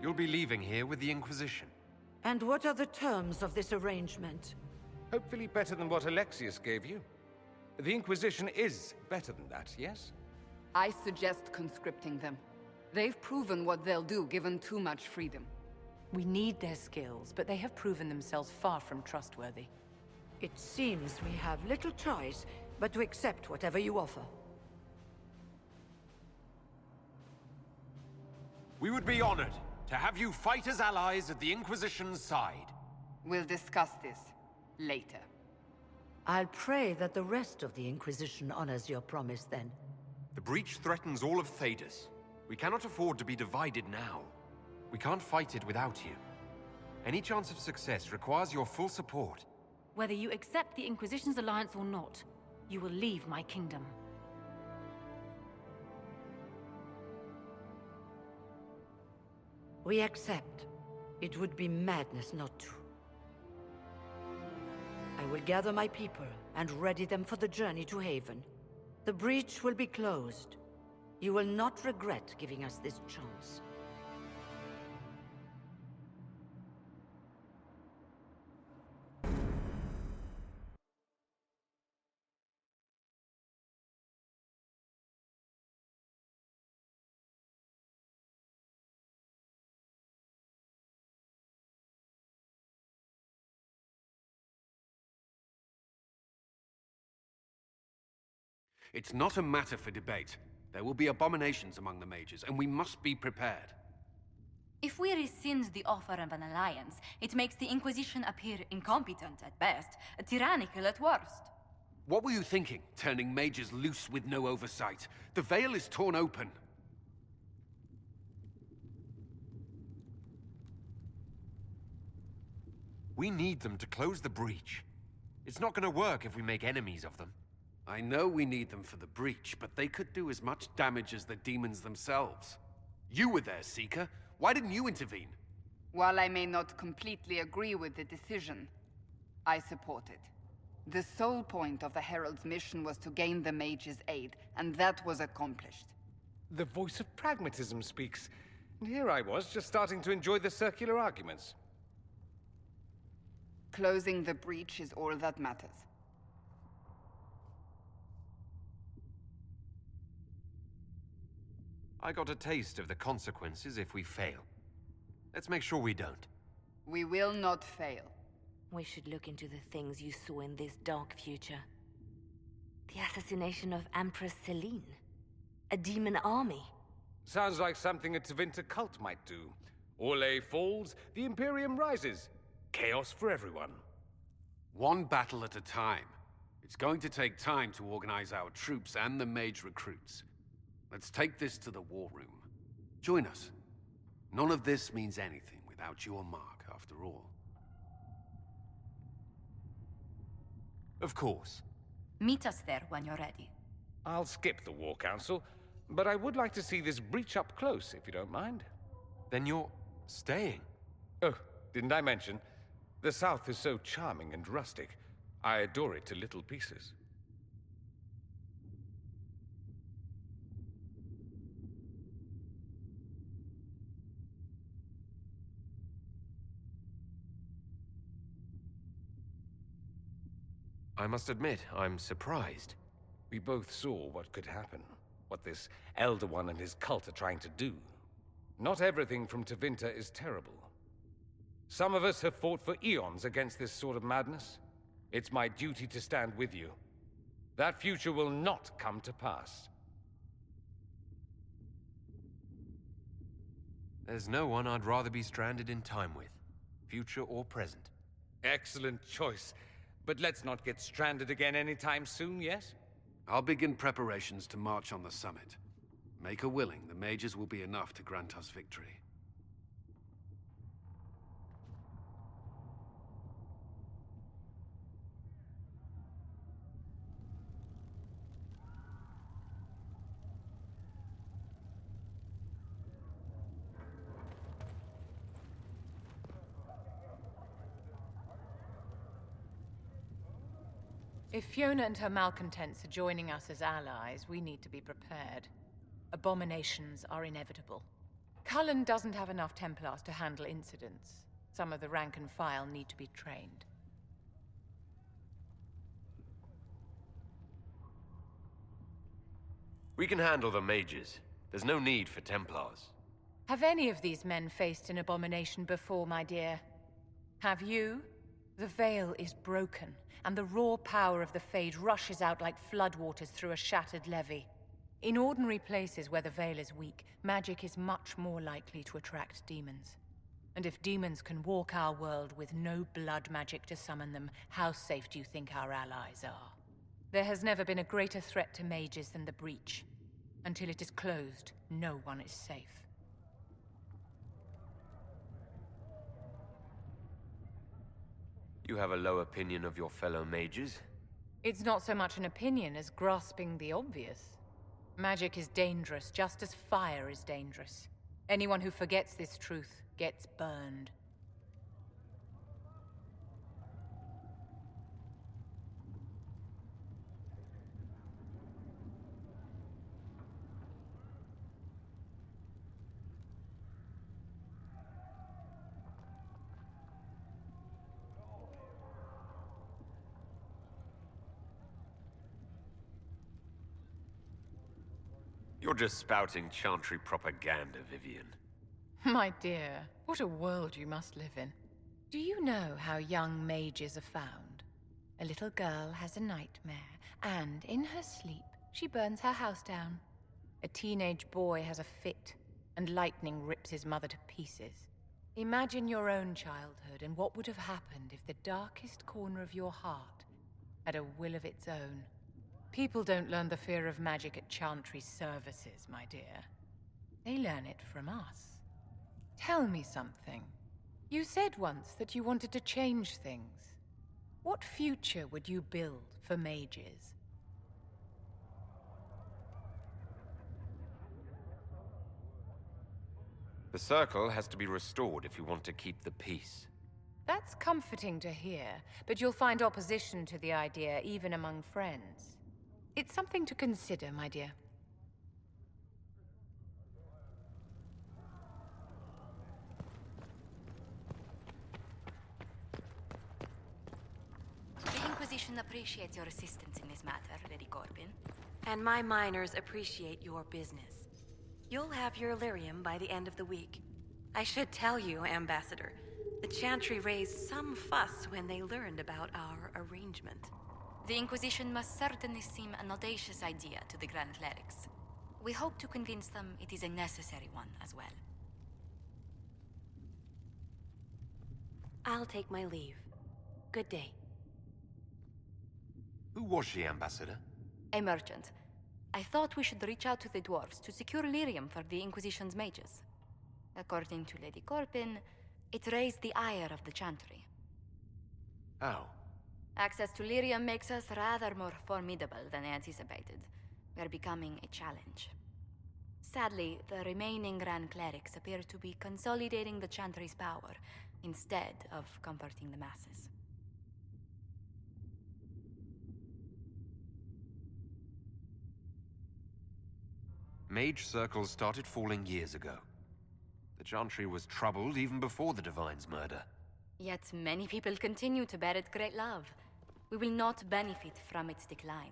You'll be leaving here with the Inquisition. And what are the terms of this arrangement? Hopefully better than what Alexius gave you. The Inquisition is better than that, yes? I suggest conscripting them. They've proven what they'll do given too much freedom. We need their skills, but they have proven themselves far from trustworthy. It seems we have little choice but to accept whatever you offer. We would be honored to have you fight as allies at the Inquisition's side. We'll discuss this later. I'll pray that the rest of the Inquisition honors your promise then. The breach threatens all of Thedas. We cannot afford to be divided now. We can't fight it without you. Any chance of success requires your full support. Whether you accept the Inquisition's alliance or not, you will leave my kingdom. We accept. It would be madness not to. I will gather my people and ready them for the journey to Haven. The breach will be closed. You will not regret giving us this chance. It's not a matter for debate. There will be abominations among the mages, and we must be prepared. If we rescind the offer of an alliance, it makes the Inquisition appear incompetent at best, tyrannical at worst. What were you thinking, turning mages loose with no oversight? The veil is torn open. We need them to close the breach. It's not going to work if we make enemies of them. I know we need them for the breach, but they could do as much damage as the demons themselves. You were there, Seeker. Why didn't you intervene? While I may not completely agree with the decision, I support it. The sole point of the Herald's mission was to gain the mage's aid, and that was accomplished. The voice of pragmatism speaks. And here I was, just starting to enjoy the circular arguments. Closing the breach is all that matters. I got a taste of the consequences if we fail. Let's make sure we don't. We will not fail. We should look into the things you saw in this dark future. The assassination of Empress Selene. A demon army. Sounds like something a Tevinter cult might do. Orlais falls, the Imperium rises. Chaos for everyone. One battle at a time. It's going to take time to organize our troops and the mage recruits. Let's take this to the war room. Join us. None of this means anything without your mark, after all. Of course. Meet us there when you're ready. I'll skip the War Council, but I would like to see this breach up close, if you don't mind. Then you're staying? Oh, didn't I mention? The South is so charming and rustic. I adore it to little pieces. I must admit, I'm surprised. We both saw what could happen, what this Elder One and his cult are trying to do. Not everything from Tevinter is terrible. Some of us have fought for eons against this sort of madness. It's my duty to stand with you. That future will not come to pass. There's no one I'd rather be stranded in time with, future or present. Excellent choice. But let's not get stranded again anytime soon, yes? I'll begin preparations to march on the summit. Make a willing, the mages will be enough to grant us victory. If Fiona and her malcontents are joining us as allies, we need to be prepared. Abominations are inevitable. Cullen doesn't have enough Templars to handle incidents. Some of the rank and file need to be trained. We can handle the mages. There's no need for Templars. Have any of these men faced an abomination before, my dear? Have you? The veil is broken, and the raw power of the Fade rushes out like floodwaters through a shattered levee. In ordinary places where the veil is weak, magic is much more likely to attract demons. And if demons can walk our world with no blood magic to summon them, how safe do you think our allies are? There has never been a greater threat to mages than the Breach. Until it is closed, no one is safe. You have a low opinion of your fellow mages? It's not so much an opinion as grasping the obvious. Magic is dangerous, just as fire is dangerous. Anyone who forgets this truth gets burned. You're just spouting Chantry propaganda, Vivian. My dear, what a world you must live in. Do you know how young mages are found? A little girl has a nightmare, and in her sleep, she burns her house down. A teenage boy has a fit, and lightning rips his mother to pieces. Imagine your own childhood and what would have happened if the darkest corner of your heart had a will of its own. People don't learn the fear of magic at Chantry's services, my dear. They learn it from us. Tell me something. You said once that you wanted to change things. What future would you build for mages? The Circle has to be restored if you want to keep the peace. That's comforting to hear, but you'll find opposition to the idea even among friends. It's something to consider, my dear. The Inquisition appreciates your assistance in this matter, Lady Corbin. And my miners appreciate your business. You'll have your lyrium by the end of the week. I should tell you, Ambassador, the Chantry raised some fuss when they learned about our arrangement. The Inquisition must certainly seem an audacious idea to the Grand Clerics. We hope to convince them it is a necessary one as well. I'll take my leave. Good day. Who was she, Ambassador? A merchant. I thought we should reach out to the dwarves to secure lyrium for the Inquisition's mages. According to Lady Corbin, it raised the ire of the Chantry. How? Access to lyrium makes us rather more formidable than anticipated. We're becoming a challenge. Sadly, the remaining Grand Clerics appear to be consolidating the Chantry's power, instead of comforting the masses. Mage circles started falling years ago. The Chantry was troubled even before the Divine's murder. Yet many people continue to bear it great love. We will not benefit from its decline.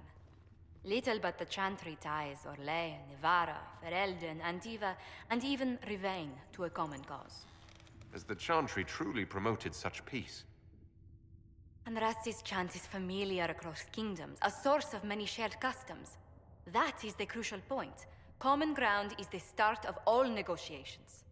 Little but the Chantry ties Orlais, Nevarra, Ferelden, Antiva, and even Rivain to a common cause. Has the Chantry truly promoted such peace? Andrasti's chant is familiar across kingdoms, a source of many shared customs. That is the crucial point. Common ground is the start of all negotiations.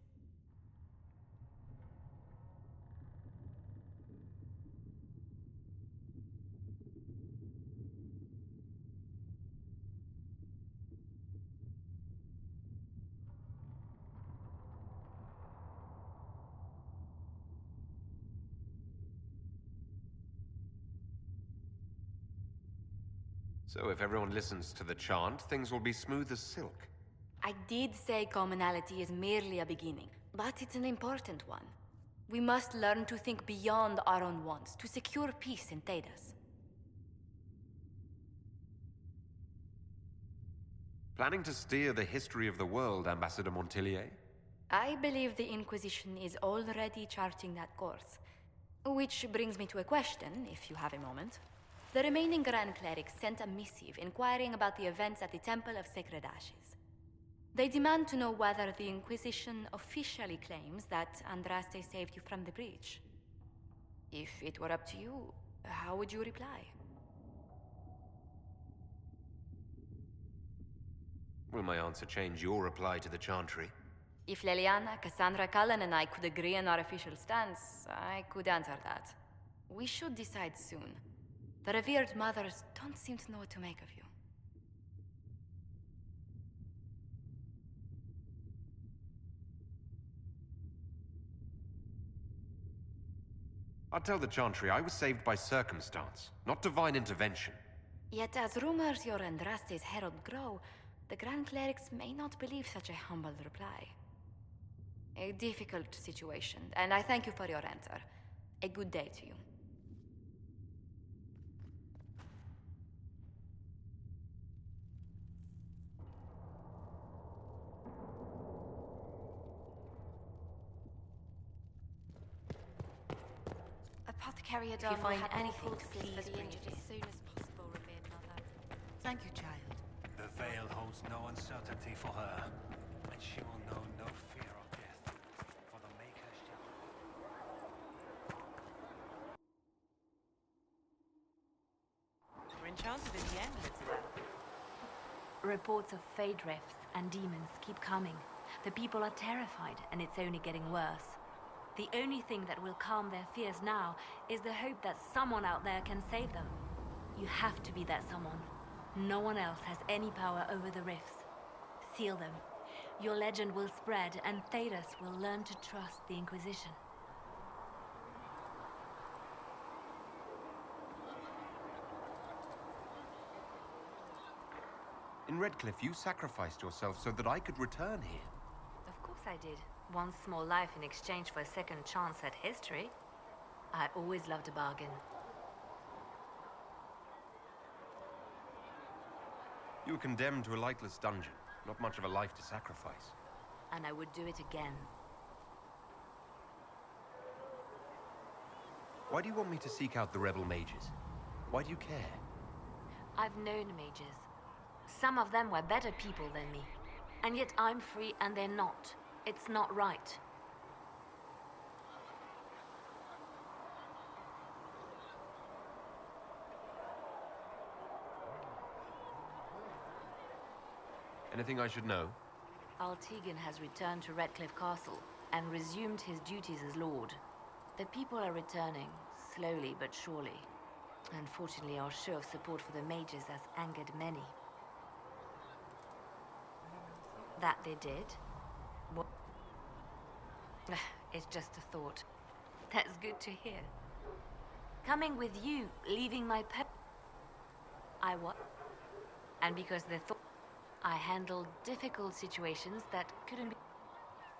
So if everyone listens to the chant, things will be smooth as silk. I did say commonality is merely a beginning, but it's an important one. We must learn to think beyond our own wants to secure peace in Thedas. Planning to steer the history of the world, Ambassador Montillier? I believe the Inquisition is already charting that course. Which brings me to a question, if you have a moment. The remaining Grand Clerics sent a missive inquiring about the events at the Temple of Sacred Ashes. They demand to know whether the Inquisition officially claims that Andraste saved you from the breach. If it were up to you, how would you reply? Will my answer change your reply to the Chantry? If Leliana, Cassandra Cullen, and I could agree on our official stance, I could answer that. We should decide soon. The revered mothers don't seem to know what to make of you. I'll tell the Chantry I was saved by circumstance, not divine intervention. Yet as rumors your Andraste's herald grow, the Grand Clerics may not believe such a humble reply. A difficult situation, and I thank you for your answer. A good day to you. Apothecary If you find find anything, anything, please please bring it as soon as possible, revered mother. Thank you, child. The veil holds no uncertainty for her, and she will know no fear of death, for the Maker shall... We're enchanted in the end, Elizabeth. Reports of fade rifts and demons keep coming. The people are terrified, and it's only getting worse. The only thing that will calm their fears now is the hope that someone out there can save them. You have to be that someone. No one else has any power over the rifts. Seal them. Your legend will spread, and Thedas will learn to trust the Inquisition. In Redcliffe, you sacrificed yourself so that I could return here. Of course I did. One small life in exchange for a second chance at history. I always loved a bargain. You were condemned to a lightless dungeon. Not much of a life to sacrifice. And I would do it again. Why do you want me to seek out the rebel mages? Why do you care? I've known mages. Some of them were better people than me. And yet I'm free and they're not. It's not right. Anything I should know? Altegan has returned to Redcliffe Castle and resumed his duties as Lord. The people are returning, slowly but surely. Unfortunately, our show of support for the mages has angered many. That they did? What? It's just a thought. That's good to hear. Coming with you, leaving my pet... I what? And because they thought I handled difficult situations that couldn't be...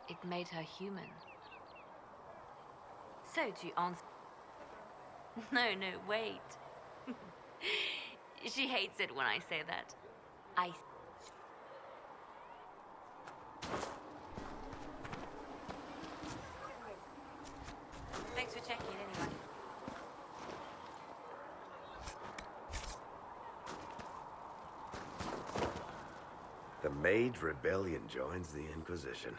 It made her human. So to answer... No, wait. She hates it when I say that. Thanks for checking in anyway. The Mage Rebellion joins the Inquisition.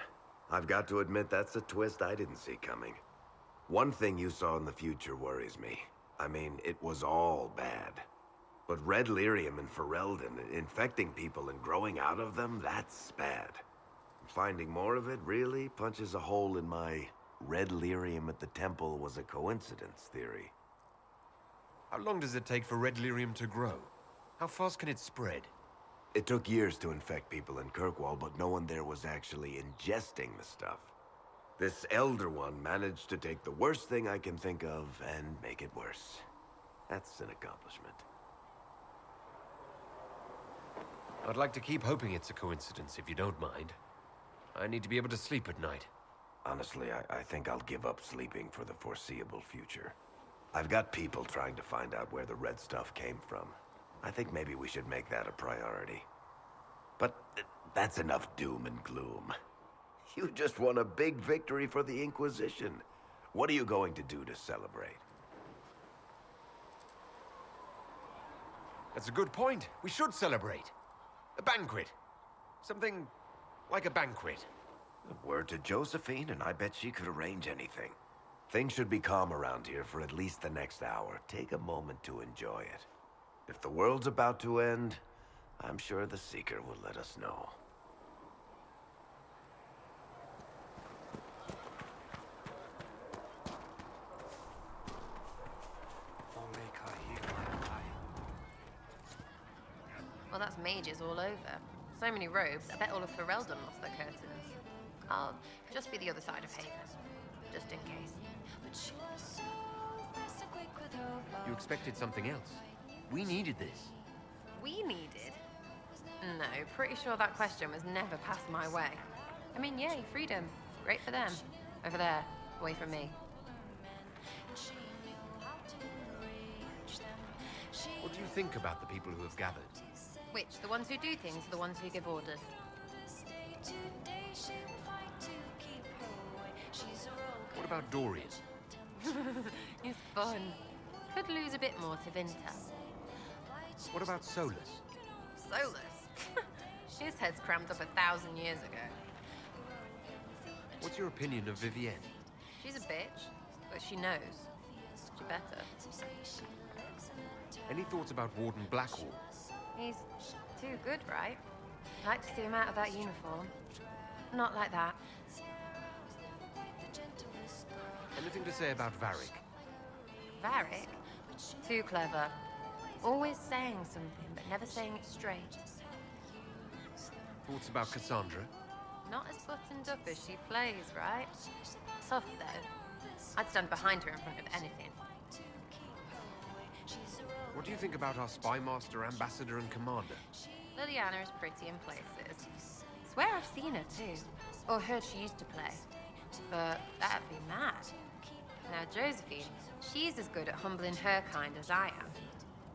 I've got to admit that's a twist I didn't see coming. One thing you saw in the future worries me. I mean, it was all bad. But Red Lyrium and Ferelden, infecting people and growing out of them, that's bad. Finding more of it really punches a hole in my Red Lyrium at the temple was a coincidence theory. How long does it take for Red Lyrium to grow? How fast can it spread? It took years to infect people in Kirkwall, but no one there was actually ingesting the stuff. This Elder One managed to take the worst thing I can think of and make it worse. That's an accomplishment. I'd like to keep hoping it's a coincidence, if you don't mind. I need to be able to sleep at night. Honestly, I think I'll give up sleeping for the foreseeable future. I've got people trying to find out where the red stuff came from. I think maybe we should make that a priority. But that's enough doom and gloom. You just won a big victory for the Inquisition. What are you going to do to celebrate? That's a good point. We should celebrate. A banquet. Something like a banquet. Word to Josephine, and I bet she could arrange anything. Things should be calm around here for at least the next hour. Take a moment to enjoy it. If the world's about to end, I'm sure the Seeker will let us know. Well, that's mages all over. So many robes, I bet all of Ferelden lost their curtains. I'll just be the other side of Haven, just in case. You expected something else. We needed this. We needed? No, pretty sure that question was never passed my way. I mean, yay, freedom. Great for them. Over there, away from me. What do you think about the people who have gathered? Which? The ones who do things or the ones who give orders? What about Dorian? He's fun. Could lose a bit more to Vinta. What about Solus? Solus? His head's crammed up 1,000 years ago. What's your opinion of Vivienne? She's a bitch, but she knows. She better. Any thoughts about Warden Blackwall? He's too good, right? I'd like to see him out of that uniform. Not like that. Anything to say about Varric? Varric? Too clever. Always saying something, but never saying it straight. Thoughts about Cassandra? Not as buttoned up as she plays, right? Tough, though. I'd stand behind her in front of anything. What do you think about our spy master, ambassador, and commander? Liliana is pretty in places. Swear I've seen her, too. Or heard she used to play. But that'd be mad. Now, Josephine, she's as good at humbling her kind as I am.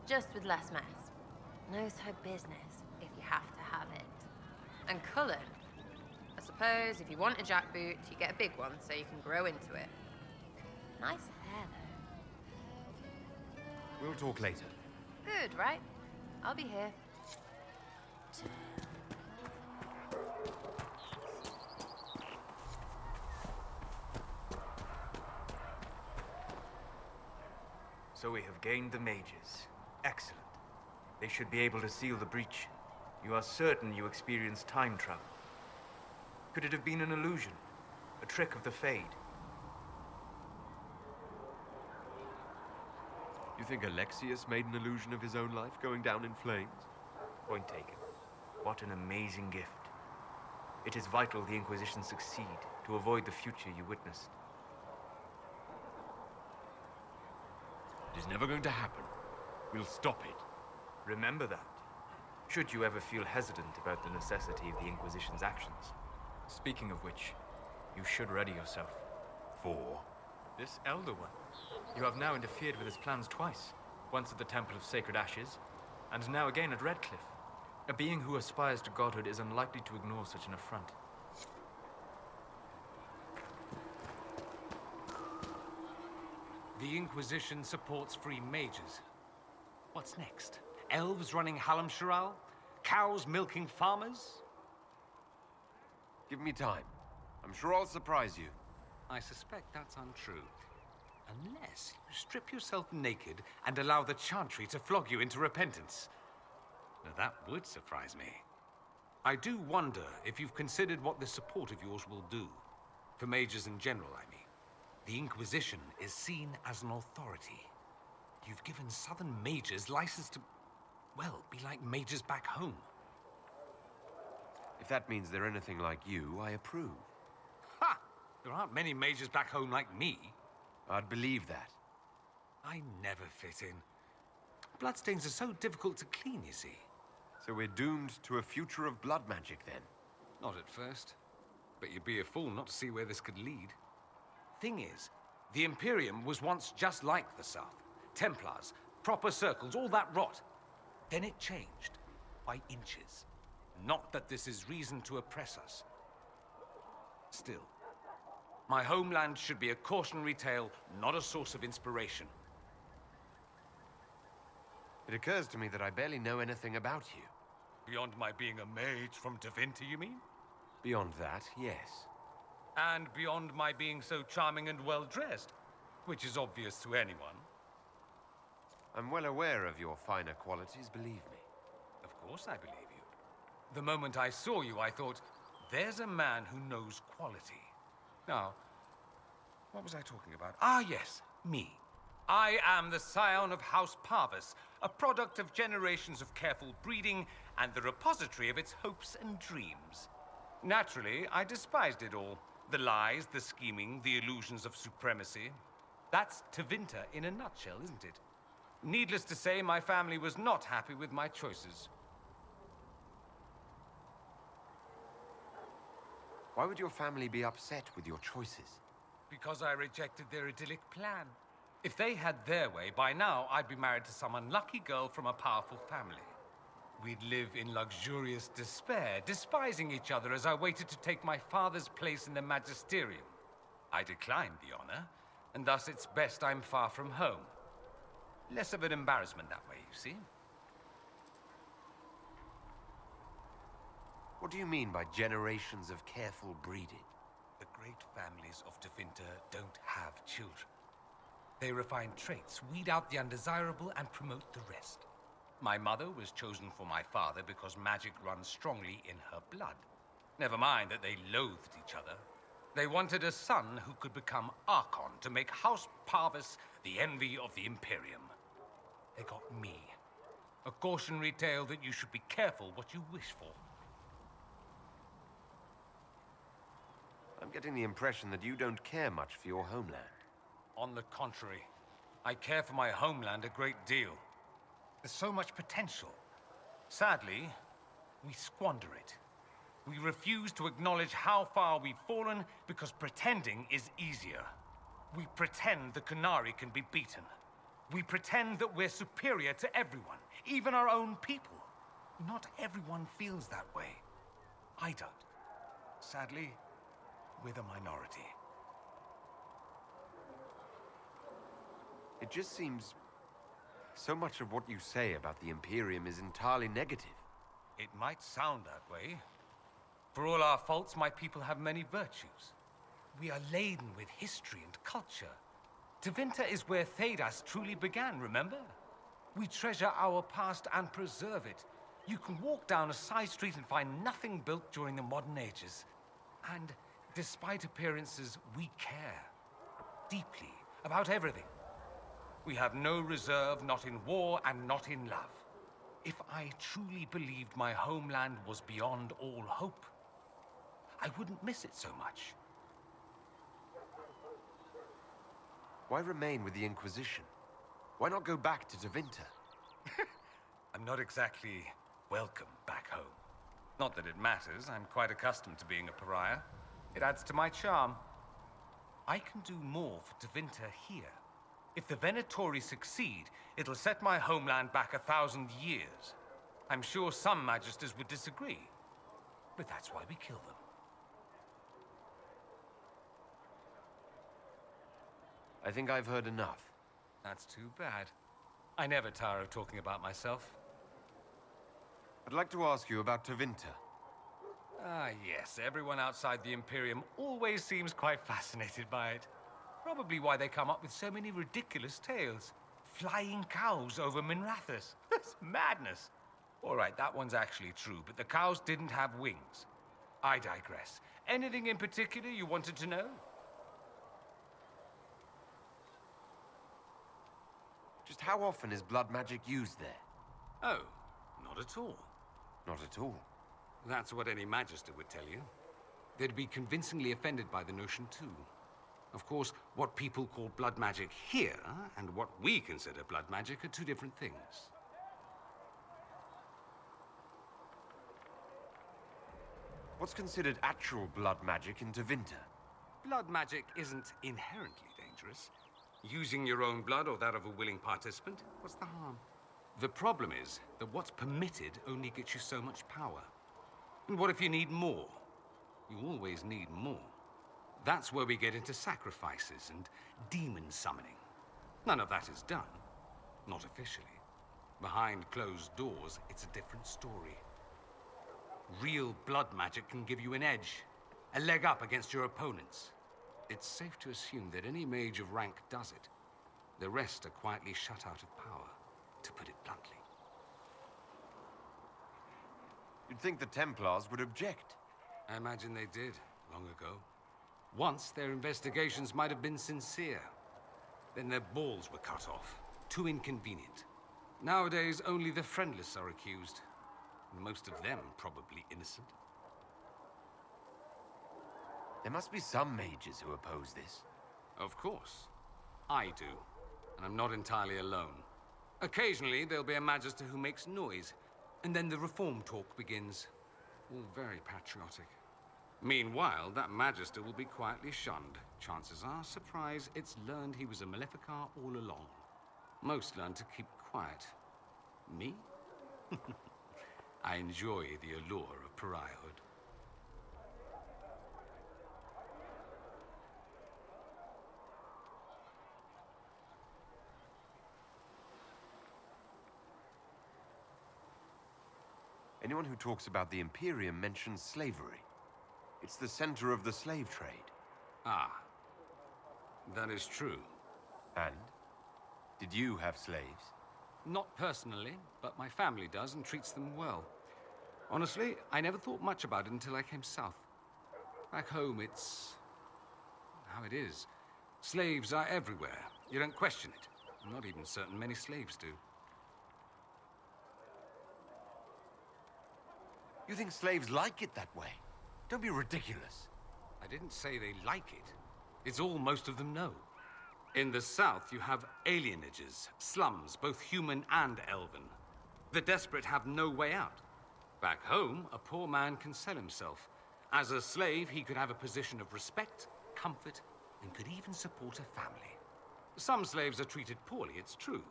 Just with less mess. Knows her business, if you have to have it. And Cullen. I suppose if you want a jackboot, you get a big one so you can grow into it. Nice hair, though. We'll talk later. Good, right? I'll be here. So we have gained the mages. Excellent. They should be able to seal the breach. You are certain you experienced time travel? Could it have been an illusion? A trick of the Fade? You think Alexius made an illusion of his own life going down in flames? Point taken. What an amazing gift. It is vital the Inquisition succeed to avoid the future you witnessed. It is never going to happen. We'll stop it. Remember that. Should you ever feel hesitant about the necessity of the Inquisition's actions. Speaking of which, you should ready yourself. For? This Elder One. You have now interfered with his plans twice. Once at the Temple of Sacred Ashes, and now again at Redcliffe. A being who aspires to godhood is unlikely to ignore such an affront. The Inquisition supports free mages. What's next? Elves running Halamsharal? Cows milking farmers? Give me time. I'm sure I'll surprise you. I suspect that's untrue. Unless you strip yourself naked and allow the Chantry to flog you into repentance. Now that would surprise me. I do wonder if you've considered what this support of yours will do. For mages in general, I mean. The Inquisition is seen as an authority. You've given Southern mages license to, well, be like mages back home. If that means they're anything like you, I approve. Ha! There aren't many mages back home like me. I'd believe that. I never fit in. Bloodstains are so difficult to clean, you see. So we're doomed to a future of blood magic, then? Not at first. But you'd be a fool not to see where this could lead. Thing is, the Imperium was once just like the South. Templars, proper circles, all that rot. Then it changed. By inches. Not that this is reason to oppress us. still. My homeland should be a cautionary tale, not a source of inspiration. It occurs to me that I barely know anything about you. Beyond my being a mage from Tevinter, you mean? Beyond that, yes. And beyond my being so charming and well-dressed, which is obvious to anyone. I'm well aware of your finer qualities, believe me. Of course I believe you. The moment I saw you, I thought, there's a man who knows quality. Now, what was I talking about? Ah, yes, me. I am the scion of House Parvis, a product of generations of careful breeding and the repository of its hopes and dreams. Naturally, I despised it all. The lies, the scheming, the illusions of supremacy. That's Tevinter in a nutshell, isn't it? Needless to say, my family was not happy with my choices. Why would your family be upset with your choices? Because I rejected their idyllic plan. If they had their way, by now I'd be married to some unlucky girl from a powerful family. We'd live in luxurious despair, despising each other as I waited to take my father's place in the magisterium. I declined the honor, and thus it's best I'm far from home. Less of an embarrassment that way, you see. What do you mean by generations of careful breeding? The great families of Tevinter don't have children. They refine traits, weed out the undesirable, and promote the rest. My mother was chosen for my father because magic runs strongly in her blood. Never mind that they loathed each other. They wanted a son who could become Archon to make House Parvis the envy of the Imperium. They got me. A cautionary tale that you should be careful what you wish for. I'm getting the impression that you don't care much for your homeland. On the contrary, I care for my homeland a great deal. There's so much potential. Sadly, we squander it. We refuse to acknowledge how far we've fallen because pretending is easier. We pretend the Qunari can be beaten. We pretend that we're superior to everyone, even our own people. Not everyone feels that way. I don't. Sadly, we're the minority. It just seems so much of what you say about the Imperium is entirely negative. It might sound that way. For all our faults, my people have many virtues. We are laden with history and culture. Tevinter is where Thedas truly began, remember? We treasure our past and preserve it. You can walk down a side street and find nothing built during the modern ages. And despite appearances, we care. Deeply. About everything. We have no reserve, not in war and not in love. If I truly believed my homeland was beyond all hope, I wouldn't miss it so much. Why remain with the Inquisition? Why not go back to Tevinter? I'm not exactly welcome back home. Not that it matters, I'm quite accustomed to being a pariah. It adds to my charm. I can do more for Tevinter here. If the Venatori succeed, it'll set my homeland back 1,000 years. I'm sure some magisters would disagree, but that's why we kill them. I think I've heard enough. That's too bad. I never tire of talking about myself. I'd like to ask you about Tevinter. Ah, yes. Everyone outside the Imperium always seems quite fascinated by it. Probably why they come up with so many ridiculous tales. Flying cows over Minrathous. That's madness. All right, that one's actually true, but the cows didn't have wings. I digress. Anything in particular you wanted to know? Just how often is blood magic used there? Oh, not at all. Not at all. That's what any magister would tell you. They'd be convincingly offended by the notion, too. Of course, what people call blood magic here, and what we consider blood magic, are two different things. What's considered actual blood magic in Tevinter? Blood magic isn't inherently dangerous. Using your own blood or that of a willing participant, what's the harm? The problem is that what's permitted only gets you so much power. And what if you need more? You always need more. That's where we get into sacrifices and demon summoning. None of that is done. Not officially. Behind closed doors, it's a different story. Real blood magic can give you an edge, a leg up against your opponents. It's safe to assume that any mage of rank does it. The rest are quietly shut out of power, to put it bluntly. You'd think the Templars would object. I imagine they did, long ago. Once, their investigations might have been sincere. Then their balls were cut off. Too inconvenient. Nowadays, only the friendless are accused. And most of them probably innocent. There must be some mages who oppose this. Of course. I do. And I'm not entirely alone. Occasionally, there'll be a magister who makes noise, and then the reform talk begins. All very patriotic. Meanwhile, that magister will be quietly shunned. Chances are, surprise, it's learned he was a Maleficar all along. Most learn to keep quiet. Me? I enjoy the allure of pariahhood. Anyone who talks about the Imperium mentions slavery. It's the center of the slave trade. Ah. That is true. And? Did you have slaves? Not personally, but my family does and treats them well. Honestly, I never thought much about it until I came south. Back home, it's how it is. Slaves are everywhere. You don't question it. I'm not even certain many slaves do. You think slaves like it that way? Don't be ridiculous. I didn't say they like it. It's all most of them know. In the south, you have alienages, slums, both human and elven. The desperate have no way out. Back home, a poor man can sell himself. As a slave, he could have a position of respect, comfort, and could even support a family. Some slaves are treated poorly, it's true.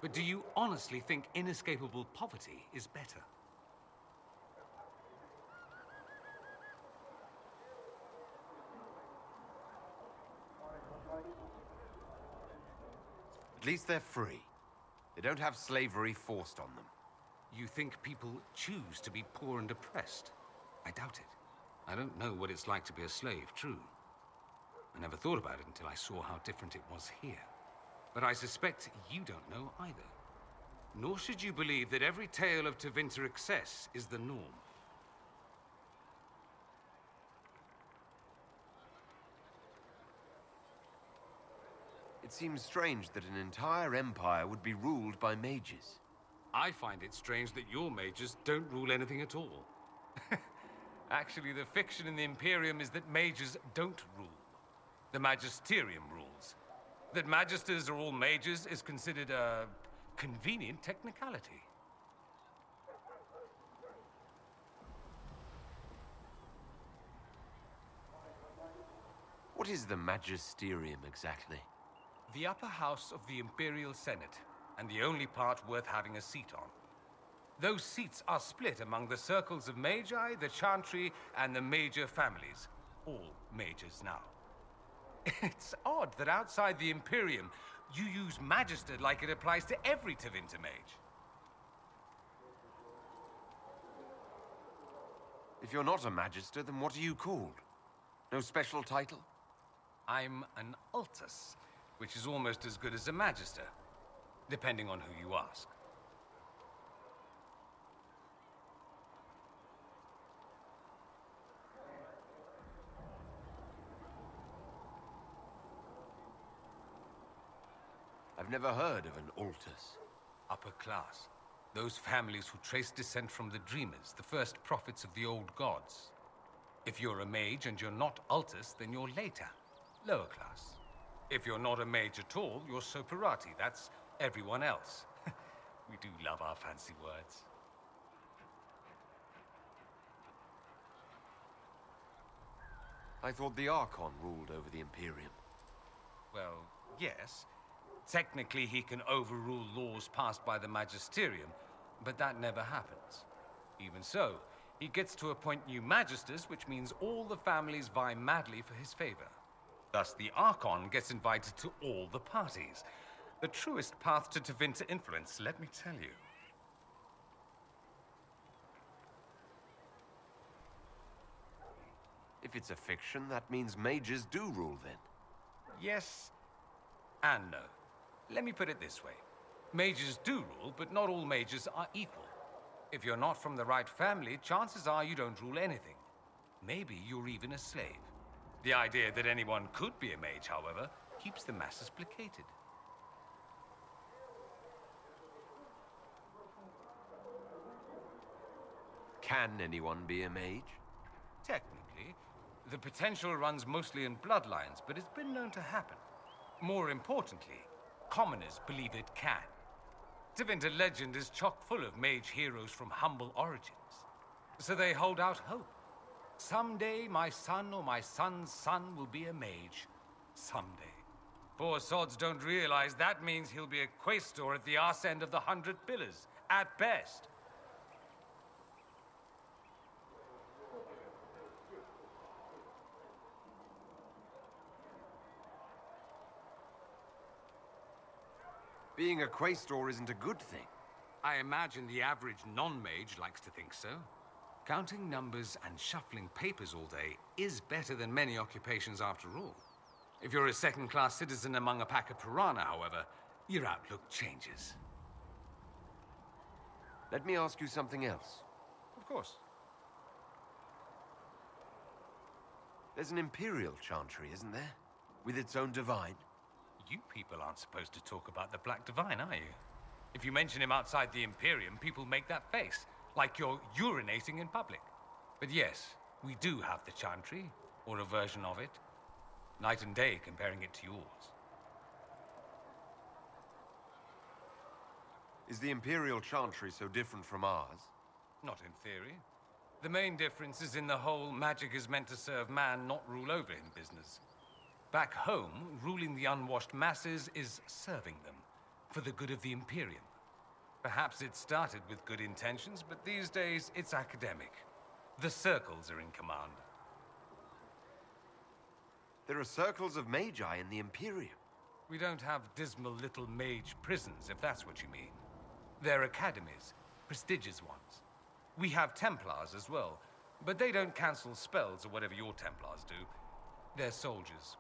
But do you honestly think inescapable poverty is better? At least they're free. They don't have slavery forced on them. You think people choose to be poor and oppressed? I doubt it. I don't know what it's like to be a slave, true. I never thought about it until I saw how different it was here. But I suspect you don't know either. Nor should you believe that every tale of Tevinter excess is the norm. It seems strange that an entire empire would be ruled by mages. I find it strange that your mages don't rule anything at all. Actually, the fiction in the Imperium is that mages don't rule. The Magisterium rules. That magisters are all mages is considered a convenient technicality. What is the Magisterium exactly? The upper house of the Imperial Senate, and the only part worth having a seat on. Those seats are split among the circles of Magi, the Chantry, and the major families. All mages now. It's odd that outside the Imperium, you use Magister like it applies to every Tevinter mage. If you're not a Magister, then what are you called? No special title? I'm an Altus, which is almost as good as a Magister, depending on who you ask. I've never heard of an Altus. Upper class. Those families who trace descent from the Dreamers, the first prophets of the old gods. If you're a mage and you're not Altus, then you're later. Lower class. If you're not a mage at all, you're Soperati. That's everyone else. We do love our fancy words. I thought the Archon ruled over the Imperium. Well, yes. Technically, he can overrule laws passed by the Magisterium, but that never happens. Even so, He gets to appoint new magisters, which means all the families vie madly for his favor. Thus, the Archon gets invited to all the parties. The truest path to Tevinter influence, let me tell you. If it's a fiction, that means mages do rule then. Yes and no. Let me put it this way. Mages do rule, but not all mages are equal. If you're not from the right family, chances are you don't rule anything. Maybe you're even a slave. The idea that anyone could be a mage, however, keeps the masses placated. Can anyone be a mage? Technically, the potential runs mostly in bloodlines, but it's been known to happen. More importantly, commoners believe it can. Tevinter legend is chock full of mage heroes from humble origins. So they hold out hope. Someday my son or my son's son will be a mage. Someday. Poor sods don't realize that means he'll be a quaestor at the arse end of the 100 Pillars, at best. Being a quaestor isn't a good thing. I imagine the average non-mage likes to think so. Counting numbers and shuffling papers all day is better than many occupations after all. If you're a second-class citizen among a pack of piranha, however, your outlook changes. Let me ask you something else. Of course. There's an Imperial Chantry, isn't there? With its own divine? You people aren't supposed to talk about the Black Divine, are you? If you mention him outside the Imperium, people make that face, like you're urinating in public. But yes, we do have the Chantry, or a version of it. Night and day comparing it to yours. Is the Imperial Chantry so different from ours? Not in theory. The main difference is in the whole magic is meant to serve man, not rule over him business. Back home, ruling the unwashed masses is serving them, for the good of the Imperium. Perhaps it started with good intentions, but these days it's academic. The circles are in command. There are circles of magi in the Imperium. We don't have dismal little mage prisons, if that's what you mean. They're academies, prestigious ones. We have Templars as well, but they don't cancel spells or whatever your Templars do. They're soldiers.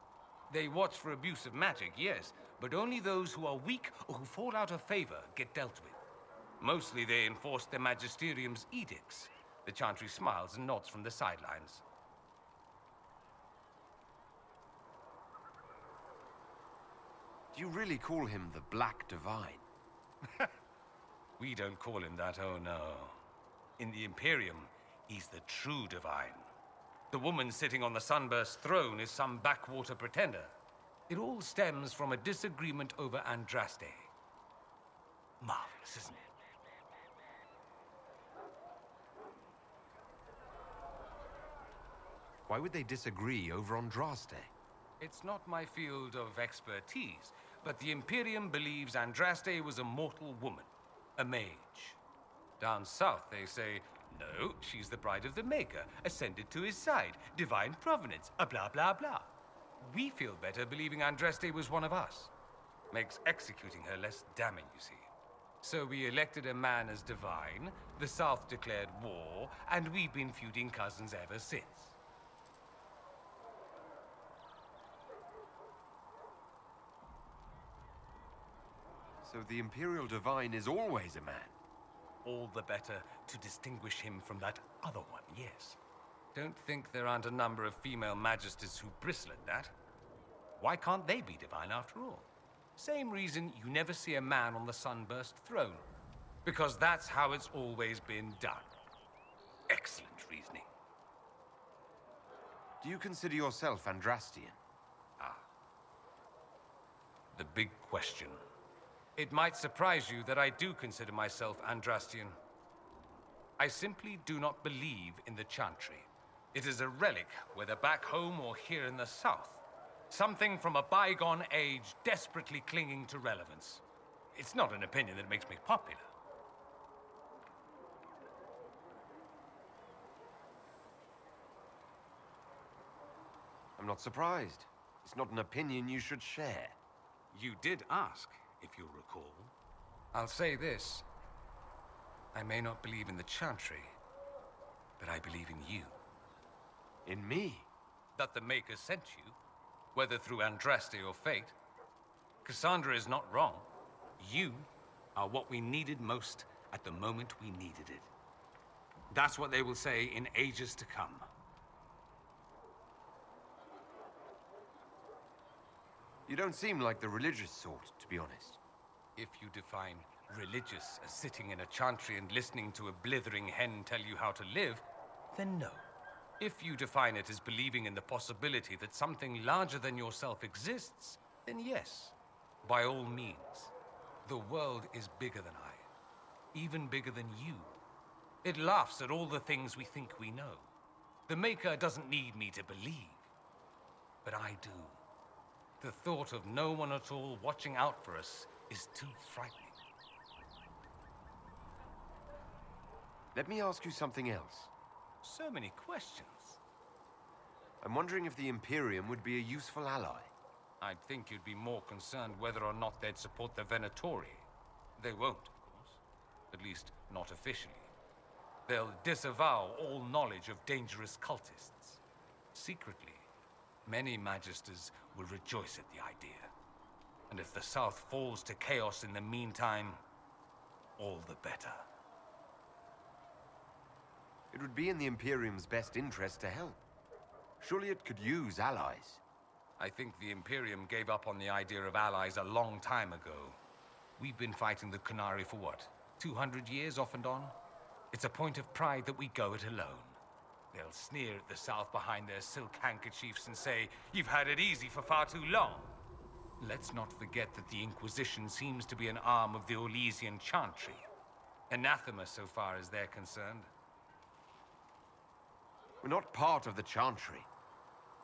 They watch for abuse of magic, yes, but only those who are weak or who fall out of favor get dealt with. Mostly they enforce the Magisterium's edicts. The Chantry smiles and nods from the sidelines. Do you really call him the Black Divine? We don't call him that, oh no. In the Imperium, he's the true divine. The woman sitting on the Sunburst throne is some backwater pretender. It all stems from a disagreement over Andraste. Marvelous, isn't it? Why would they disagree over Andraste? It's not my field of expertise, but the Imperium believes Andraste was a mortal woman, a mage. Down south, they say, no, she's the bride of the Maker, ascended to his side, divine provenance, a blah blah blah. We feel better believing Andraste was one of us. Makes executing her less damning, you see. So we elected a man as divine, the South declared war, and we've been feuding cousins ever since. So the Imperial Divine is always a man? All the better to distinguish him from that other one, yes. Don't think there aren't a number of female magisters who bristle at that. Why can't they be divine after all? Same reason you never see a man on the Sunburst throne. Because that's how it's always been done. Excellent reasoning. Do you consider yourself Andrastian? Ah. The big question. It might surprise you that I do consider myself Andrastian. I simply do not believe in the Chantry. It is a relic, whether back home or here in the south. Something from a bygone age desperately clinging to relevance. It's not an opinion that makes me popular. I'm not surprised. It's not an opinion you should share. You did ask, if you'll recall. I'll say this. I may not believe in the Chantry, but I believe in you. In me? That the Maker sent you, whether through Andraste or fate. Cassandra is not wrong. You are what we needed most at the moment we needed it. That's what they will say in ages to come. You don't seem like the religious sort, to be honest. If you define religious as sitting in a chantry and listening to a blithering hen tell you how to live, then no. If you define it as believing in the possibility that something larger than yourself exists, then yes, by all means. The world is bigger than I, even bigger than you. It laughs at all the things we think we know. The Maker doesn't need me to believe, but I do. The thought of no one at all watching out for us is too frightening. Let me ask you something else. So many questions. I'm wondering if the Imperium would be a useful ally. I'd think you'd be more concerned whether or not they'd support the Venatori. They won't, of course. At least, not officially. They'll disavow all knowledge of dangerous cultists. Secretly, many Magisters will rejoice at the idea. And if the South falls to chaos in the meantime, all the better. It would be in the Imperium's best interest to help. Surely it could use allies. I think the Imperium gave up on the idea of allies a long time ago. We've been fighting the Qunari for what, 200 years off and on? It's a point of pride that we go it alone. They'll sneer at the South behind their silk handkerchiefs and say, "You've had it easy for far too long." Let's not forget that the Inquisition seems to be an arm of the Orlesian Chantry. Anathema so far as they're concerned. We're not part of the Chantry.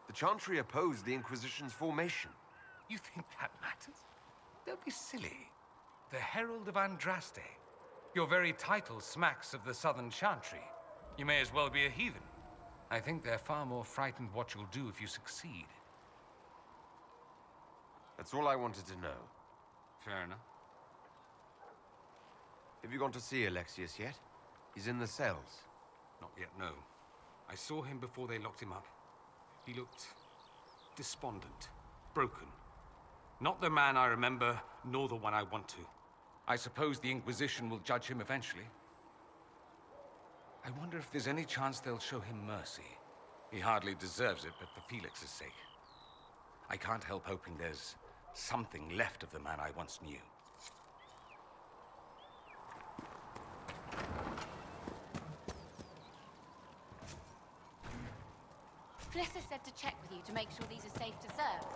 The Chantry opposed the Inquisition's formation. You think that matters? Don't be silly. The Herald of Andraste. Your very title smacks of the Southern Chantry. You may as well be a heathen. I think they're far more frightened what you'll do if you succeed. That's all I wanted to know. Fair enough. Have you gone to see Alexius yet? He's in the cells. Not yet, no. I saw him before they locked him up. He looked despondent, broken. Not the man I remember, nor the one I want to. I suppose the Inquisition will judge him eventually. I wonder if there's any chance they'll show him mercy. He hardly deserves it, but for Felix's sake. I can't help hoping there's something left of the man I once knew. Fliss said to check with you to make sure these are safe to serve.